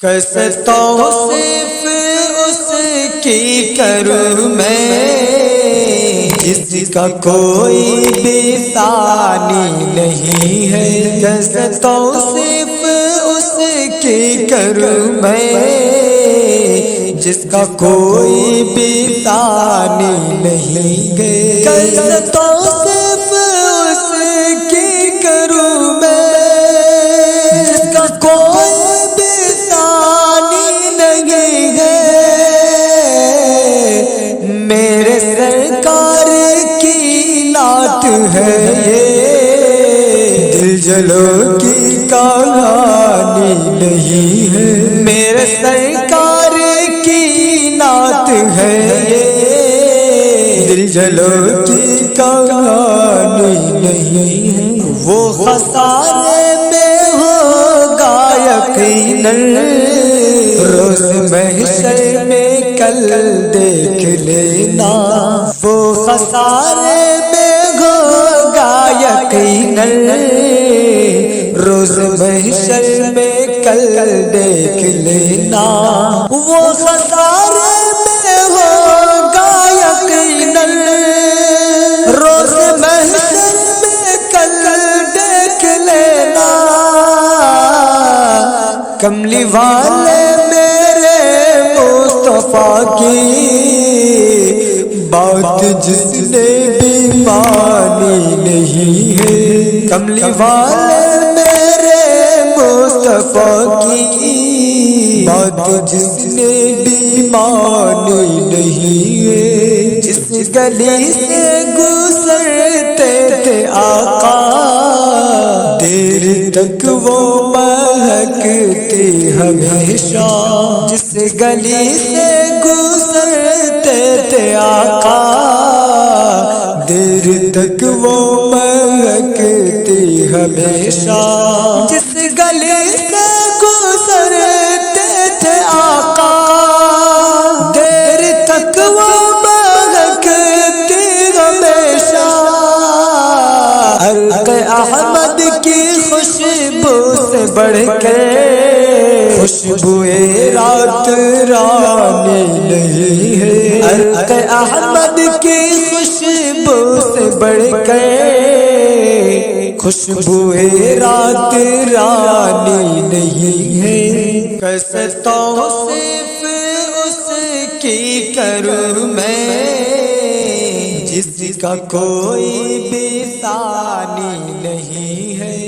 کیسے توصیف اس کی کروں میں جس کا کوئی بھی ثانی نہیں ہے۔ کیسے توصیف اس کی کروں میں جس کا کوئی بھی ثانی نہیں ہے۔ کیسے توصیف اس کی کروں میں جس کا کوئی میرے سرکار کی نعت ہے یہ، دل جلوں کی کہانی نہیں ہے۔ میرے سرکار کی نعت ہے یہ، دل جلوں کی کہانی نہیں ہے۔ وہ خسارے میں ہوگا یقیناً روز محشر میں کل دیکھ لینا۔ وہ خسارے میں ہوگا یقیناً روز محشر میں کل دیکھ لینا۔ وہ خسارے میں ہوگا یقیناً روز محشر میں کل دیکھ لینا۔ کملی والے مصطفیٰ کی بات جس نے بھی مانی نہیں ہے۔ کملی والے میرے مصطفیٰ کی بات جس نے بھی مانی نہیں ہے۔ جس گلی سے گزرتے تھے آقا دیر تک وہ مہکتے ہمیشہ۔ جس گلی سے گزرتے تھے آقا دیر تک وہ مہکتے ہمیشہ۔ جس گلی سے گزرتے تھے آقا دیر تک وہ مہکتے ہمیشہ۔ عرق احمد کی خوشبو سے بڑھ کے خوشبوئے رات رانی نہیں ہے۔ عرق احمد کی خوشبو سے بڑھ کے خوشبوئے رات رانی نہیں ہے۔ کیسے توصیف اس کی کروں میں جس کا کوئی بھی ثانی نہیں ہے۔